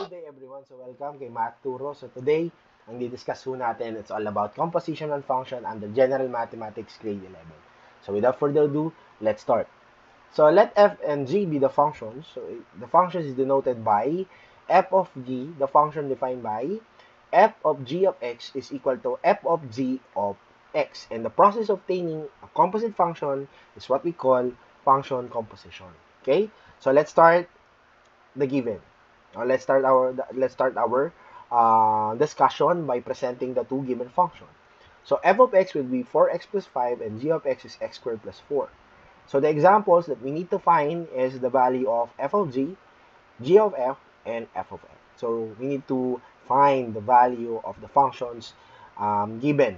Good day everyone. So welcome kay Math Turo. So today, ang di-discuss ho natin, it's all about composition and function under General Mathematics Grade 11. So without further ado, let's start. So let f and g be the functions. So the function is denoted by f of g, the function defined by f of g of x is equal to f of g of x. And the process of obtaining a composite function is what we call function composition. Okay? So let's start the given. Let's start our discussion by presenting the two given functions. So f of x will be 4x plus 5 and g of x is x squared plus 4. So the examples that we need to find is the value of f of g, g of f, and f of f. So we need to find the value of the functions given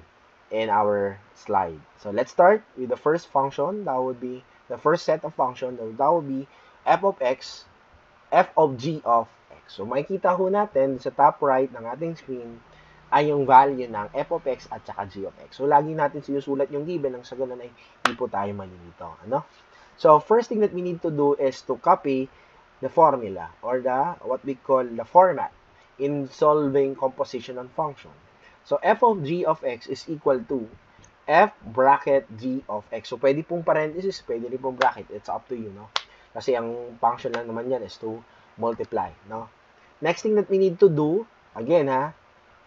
in our slide. So let's start with the first function. That would be the first set of functions. That would be f of x, f of g of x. So, makikita ho natin sa top right ng ating screen ay yung value ng f of x at saka g of x. So, lagi natin sinusulat yung given nang sa ganun ay hindi po tayo malilito. Ano? So, first thing that we need to do is to copy the formula or what we call the format in solving composition and function. So, f of g of x is equal to f bracket g of x. So, pwede pong parenthesis, pwede rin pong bracket. It's up to you, no? Kasi ang function lang naman yan is to multiply, no? Next thing that we need to do, again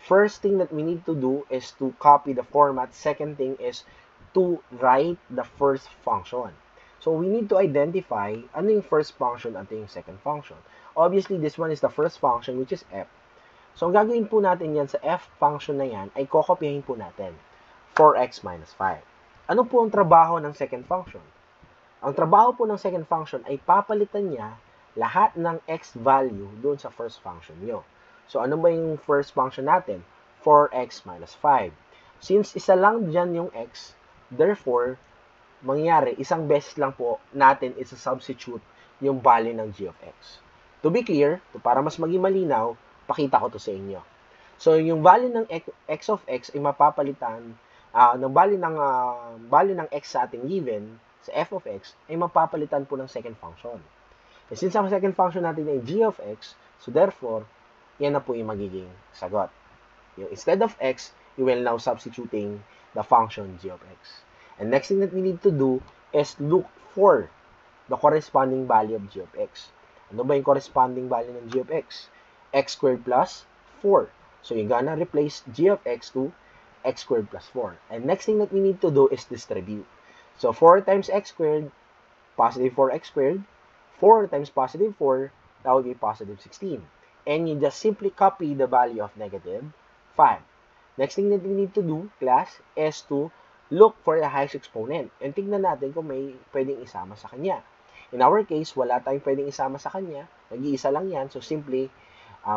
first thing that we need to do is to copy the format. Second thing is to write the first function. So we need to identify ano yung first function at yung second function. Obviously, this one is the first function which is f. So ang gagawin po natin yan sa f function na yan ay kokopyahin po natin 4x minus 5. Ano po ang trabaho ng second function? Ang trabaho po ng second function ay papalitan niya lahat ng x value doon sa first function nyo. So, ano ba yung first function natin? 4x minus 5. Since isa lang dyan yung x, therefore, mangyayari, isang beses lang po natin isa-substitute yung value ng g of x. To be clear, para mas maging malinaw, pakita ko to sa inyo. So, yung value ng x of x ay mapapalitan ng value ng x sa ating given sa f of x ay mapapalitan po ng second function. And since ang second function natin ay g of x, so therefore, yan na po yung magiging sagot. Yung instead of x, you will now substituting the function g of x. And next thing that we need to do is look for the corresponding value of g of x. Ano ba yung corresponding value ng g of x? X squared plus 4. So you're gonna replace g of x to x squared plus 4. And next thing that we need to do is distribute. So, 4 times x squared, positive 4x squared. 4 times positive 4, that would be positive 16. And you just simply copy the value of negative 5. Next thing that we need to do, class, is to look for the highest exponent. And tignan natin kung may pwedeng isama sa kanya. In our case, wala tayong pwedeng isama sa kanya. Nag-iisa lang yan. So, simply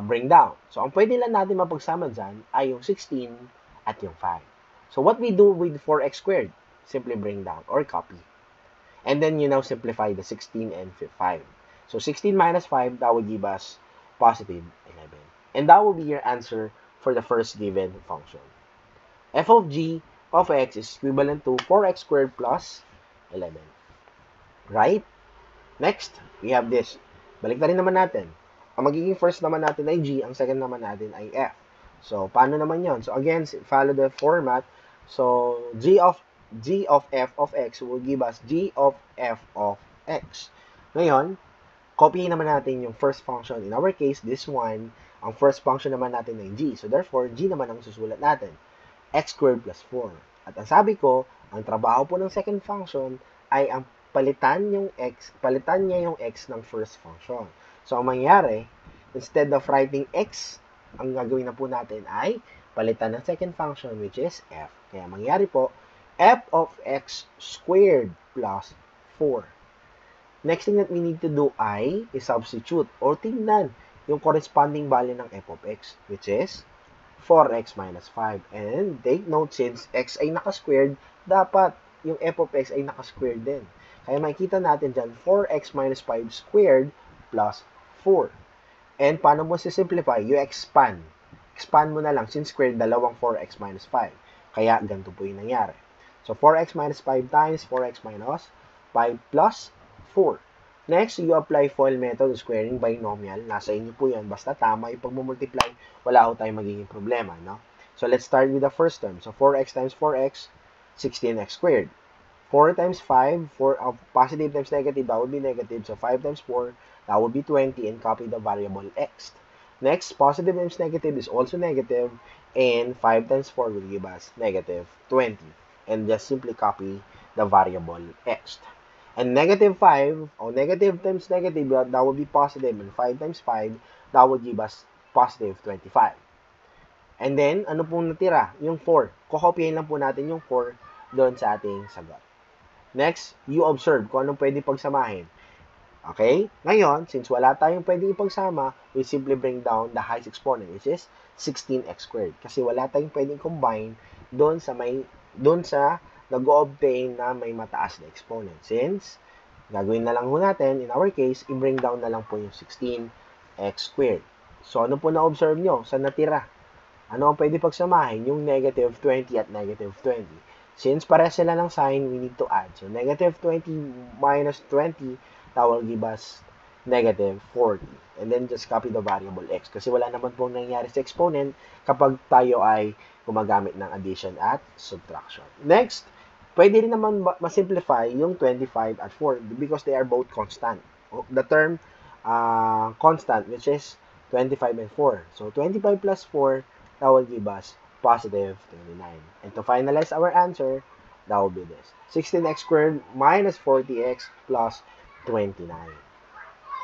bring down. So, ang pwede lang natin mapagsama dyan ay yung 16 at yung 5. So, what we do with 4x squared? Simply bring down or copy. And then you now simplify the 16 and 5. So 16 minus 5, that would give us positive 11. And that will be your answer for the first given function. F of g of x is equivalent to 4x squared plus 11. Right? Next, we have this. Balik na rin naman natin. Ang magiging first naman natin ay g, ang second naman natin ay f. So, paano naman yon? So, again, follow the format. So, g of f of x will give us g of f of x. Ngayon, copy naman natin yung first function. In our case, this one, ang first function naman natin ay g. So, therefore, g naman ang susulat natin. X squared plus 4. At ang sabi ko, ang trabaho po ng second function ay ang palitan niya yung x ng first function. So, ang mangyayari, instead of writing x, ang gagawin na po natin ay palitan ng second function which is f. Kaya mangyayari po, f of x squared plus 4. Next thing that we need to do ay i-substitute or tingnan yung corresponding value ng f of x, which is 4x minus 5. And take note, since x ay naka-squared, dapat yung f of x ay naka-squared din. Kaya makikita natin dyan, 4x minus 5 squared plus 4. And paano mo si-simplify? You expand. Expand mo na lang, since squared, dalawang 4x minus 5. Kaya ganito po yung nangyari. So, 4x minus 5 times 4x minus 5 plus 4. Next, you apply FOIL method of squaring binomial. Nasa inyo po yan. Basta tama yung pag-multiply, wala ho tayong magiging problema, no? So, let's start with the first term. So, 4x times 4x, 16x squared. 4 times 5, 4 positive times negative, that would be negative. So, 5 times 4, that would be 20, and copy the variable x. Next, positive times negative is also negative, and 5 times 4 will give us negative 20. And just simply copy the variable x. And negative 5, or negative times negative, that would be positive, and 5 times 5, that would give us positive 25. And then, ano pong natira? Yung 4. Kokopyahin lang po natin yung 4 doon sa ating sagot. Next, you observe kung anong pwede pagsamahin. Okay? Ngayon, since wala tayong pwede ipagsama, we simply bring down the highest exponent, which is 16x squared. Kasi wala tayong pwedeng combine doon sa nag-obtain na may mataas na exponent. Since, gagawin na lang po natin, in our case, i-bring down na lang po yung 16x squared. So, ano po na-observe nyo? Sa natira? Ano ang pwede pagsamahin? Yung negative 20 at negative 20. Since pare sila ng sign, we need to add. So, negative 20 minus 20, that will give us negative 40. And then, just copy the variable x. Kasi wala naman pong nangyayari sa exponent kapag tayo ay gumagamit ng addition at subtraction. Next, pwede rin naman ma-simplify yung 25 at 4 because they are both constant. The term constant, which is 25 and 4. So, 25 plus 4, that will give us positive 29. And to finalize our answer, that will be this. 16x squared minus 40x plus 29.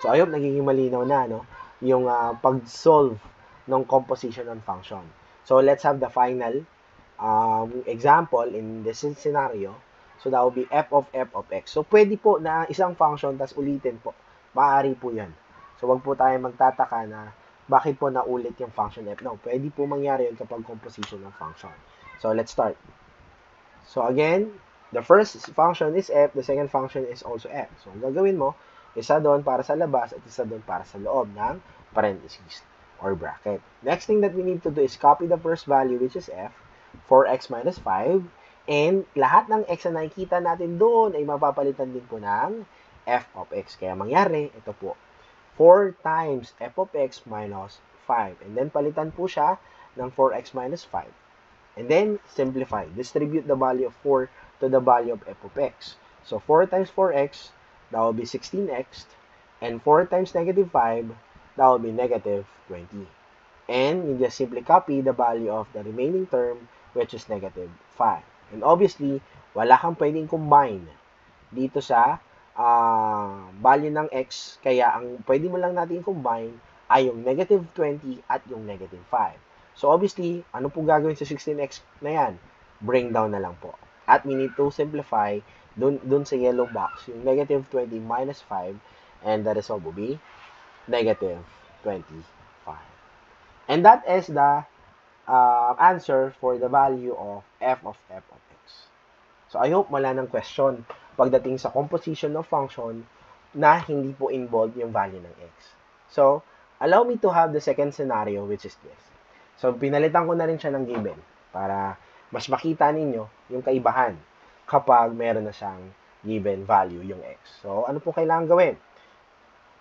So, I hope nagiging malinaw na, no? Yung pag-solve ng composition on function. So, let's have the final example in this scenario. So, that will be f of x. So, pwede po na isang function, tas ulitin po. Maaari po yan. So, wag po tayo magtataka na bakit po naulit yung function f. No, pwede po mangyari yun kapag composition ng function. So, let's start. So, again, the first function is f, the second function is also f. So, ang gagawin mo, isa doon para sa labas at isa doon para sa loob ng parentheses or bracket. Next thing that we need to do is copy the first value, which is f, 4x minus 5, and lahat ng x na nakikita natin doon ay mapapalitan din po ng f of x. Kaya mangyari, ito po, 4 times f of x minus 5. And then, palitan po siya ng 4x minus 5. And then, simplify. Distribute the value of 4 to the value of f of x. So, 4 times 4x, that will be 16x. And 4 times negative 5, that will be negative 20. And you just simply copy the value of the remaining term, which is negative 5. And obviously, wala kang pwedeng combine dito sa value ng x. Kaya, ang pwede mo lang natin combine ay yung negative 20 at yung negative 5. So, obviously, ano po gagawin sa 16x na yan? Bring down na lang po. At we need to simplify dun sa yellow box, yung negative 20 minus 5, and the result will be negative 25. And that is the answer for the value of f of x. So, I hope wala ng question pagdating sa composition of function na hindi po involved yung value ng x. So, allow me to have the second scenario, which is this. So, pinalitan ko na rin siya ng given para mas makita ninyo yung kaibahan kapag meron na siyang given value yung x. So, ano po kailangan gawin?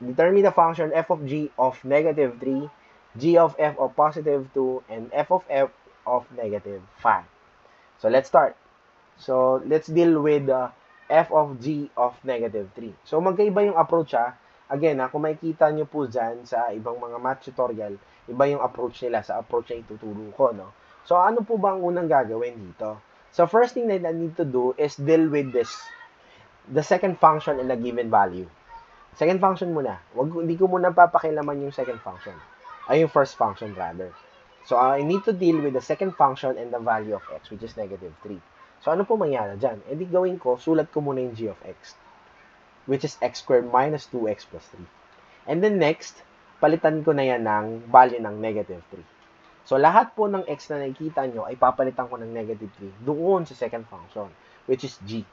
Determine the function f of g of negative 3, g of f of positive 2, and f of negative 5. So, let's start. So, let's deal with f of g of negative 3. So, magkaiba yung approach Again, kung makikita nyo po dyan sa ibang mga math tutorial, iba yung approach nila sa approach na ituturo ko, no? So, ano po ba ang unang gagawin dito? So, first thing that I need to do is deal with the second function in the given value. Second function muna. Hindi ko muna papakilaman yung second function. Ay, yung first function rather. So, I need to deal with the second function and the value of x, which is negative 3. So, ano po mangyari dyan? E di gawin ko, sulat ko muna yung g of x, which is x squared minus 2x plus 3. And then next, palitan ko na yan ng value ng negative 3. So, lahat po ng x na nakikita nyo ay papalitan ko ng negative 3 doon sa second function, which is g.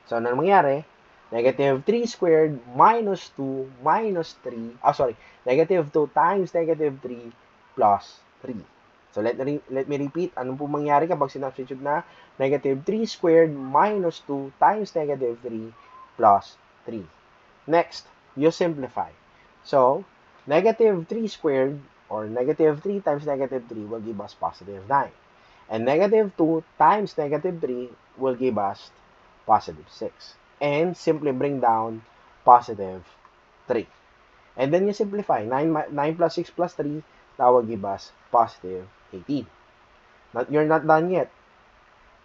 So, ano mangyari? Negative 3 squared minus 2 minus 3, negative 2 times negative 3 plus 3. So, let me repeat. Anong po mangyari kapag sinubstitute na negative 3 squared minus 2 times negative 3 plus 3. Next, you simplify. So, negative 3 squared, or negative 3 times negative 3 will give us positive 9. And negative 2 times negative 3 will give us positive 6. And simply bring down positive 3. And then you simplify. 9 plus 6 plus 3, that will give us positive 18. You're not done yet.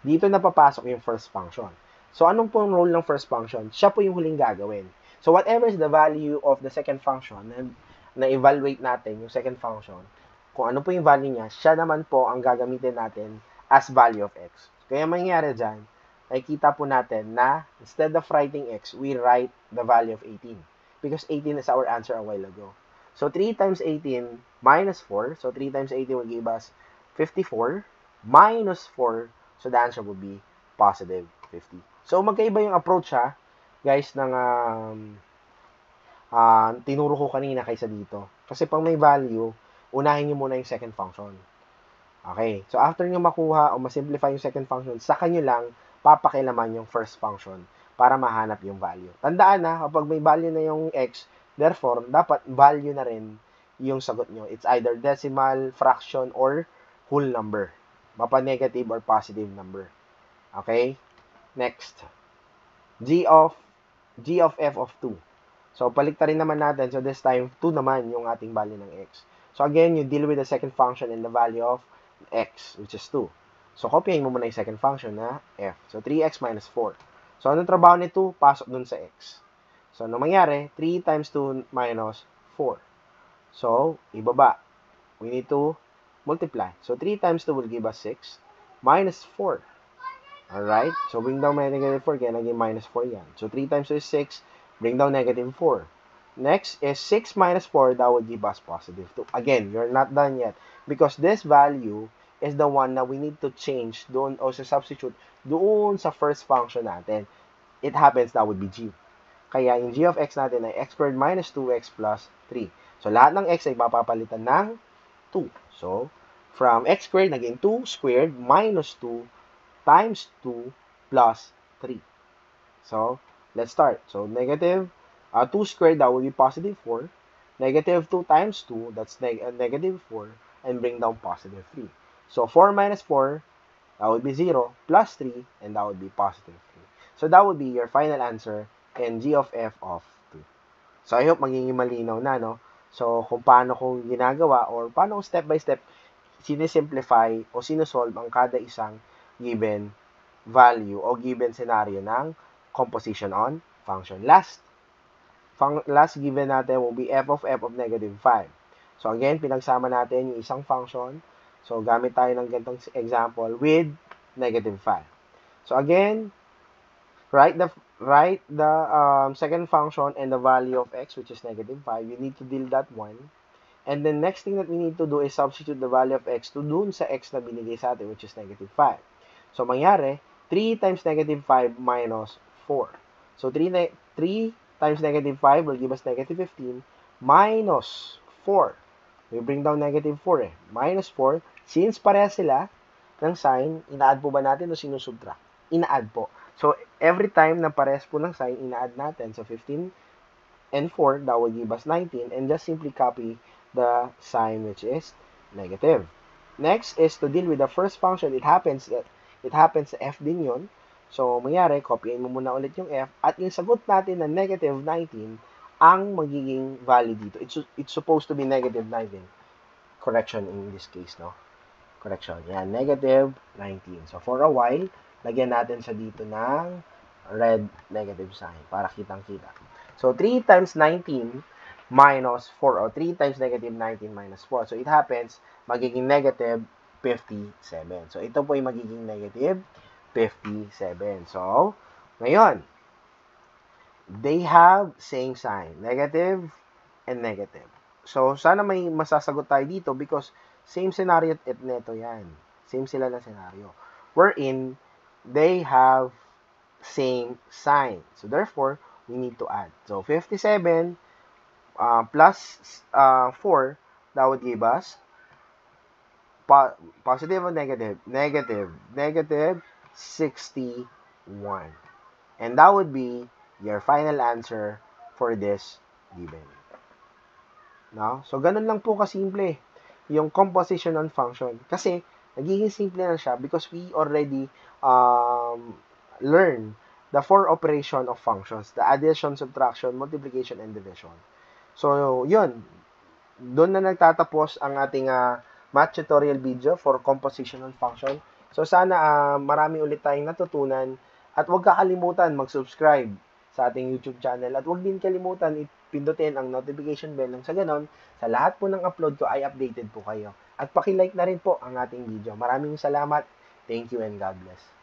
Dito na papasok yung first function. So, anong pong role ng first function? Siya po yung huling gagawin. So, whatever is the value of the second function, na-evaluate natin yung second function, kung ano po yung value niya, siya naman po ang gagamitin natin as value of x. Kaya mangyayari dyan, nakikita po natin na instead of writing x, we write the value of 18. Because 18 is our answer a while ago. So, 3 times 18 minus 4. So, 3 times 18 will give us 54 minus 4. So, the answer would be positive 50. So, magkaiba yung approach ha, guys, ng tinuro ko kanina kaysa dito. Kasi pang may value, unahin nyo muna yung second function. Okay. So, after nyo makuha o masimplify yung second function, saka nyo lang papakilaman yung first function para mahanap yung value. Tandaan na, kapag may value na yung x, therefore, dapat value na rin yung sagot nyo. It's either decimal, fraction, or whole number. Mapa-negative or positive number. Okay? Next. G of f of 2. So, paliktarin naman natin. So, this time, 2 naman yung ating value ng x. So, again, you deal with the second function and the value of x, which is 2. So, copyahin mo muna yung second function na f. So, 3x minus 4. So, anong trabaho ni 2? Pasok dun sa x. So, ano mangyari? 3 times 2 minus 4. So, ibaba. We need to multiply. So, 3 times 2 will give us 6 minus 4. Alright? So, bring down my negative 4. Kaya naging minus 4 yan. So, 3 times 2 is 6. Bring down negative 4. Next is 6 minus 4. That would give us positive 2. Again, you're not done yet. Because this value is the one na we need to change doon o sa substitute doon sa first function natin. It happens that would be g. Kaya yung g of x natin ay x squared minus 2x plus 3. So, lahat ng x ay mapapalitan ng 2. So, from x squared, naging 2 squared minus 2 times 2 plus 3. So, let's start. So, negative 2 squared, that will be positive 4. Negative 2 times 2, that's negative 4. And bring down positive 3. So, 4 minus 4, that would be 0. Plus 3, and that would be positive 3. So, that would be your final answer in g of f of 2. So, I hope magiging malinaw na, no? So, kung paano kong ginagawa or paano step by step sinisimplify o sinusolve ang kada isang given value o given scenario ng composition on function. Last given natin will be f of negative 5. So, again, pinagsama natin yung isang function. So, gamit tayo ng ganitong example with negative 5. So, again, write the second function and the value of x, which is negative 5. You need to deal that one. And the next thing that we need to do is substitute the value of x to dun sa x na binigay sa atin, which is negative 5. So, mangyari, 3 times negative 5 minus 4. So, 3 times negative 5 will give us negative 15 minus 4. We bring down negative 4 minus 4. Since parehas sila ng sign, ina-add po ba natin o sinusubtract? Ina-add po. So, every time na parehas po ng sign, ina-add natin. So, 15 and 4, that will give us 19. And just simply copy the sign which is negative. Next is to deal with the first function. It happens sa f din yun. So, mangyari, copyin mo muna ulit yung f. At yung sagot natin na negative 19, ang magiging value dito. It's supposed to be negative 19. Correction in this case, no? Correction. Yan, negative 19. So, for a while, lagyan natin sa dito ng red negative sign para kitang-kita. So, 3 times 19 minus 4 or 3 times negative 19 minus 4. So, it happens, magiging negative 57. So, ito po yung magiging negative 57. So, ngayon, they have same sign, negative and negative. So, sana may masasagot tayo dito because same scenario at neto yan. Same sila na scenario. Wherein, they have same sign. So, therefore, we need to add. So, 57 plus 4, that would give us positive or negative? Negative 61. And that would be your final answer for this given. No? So, ganun lang po kasimple yung compositional function. Kasi, nagiging simple na siya because we already learn the 4 operation of functions, the addition, subtraction, multiplication, and division. So, yun. Doon na nagtatapos ang ating math tutorial video for compositional function. So, sana marami ulit tayong natutunan at huwag kakalimutan mag-subscribe sa ating YouTube channel at huwag din kalimutan pindutin ang notification bell nang sa ganon, sa lahat po ng upload ko ay updated po kayo. At paki-like na rin po ang ating video. Maraming salamat. Thank you and God bless.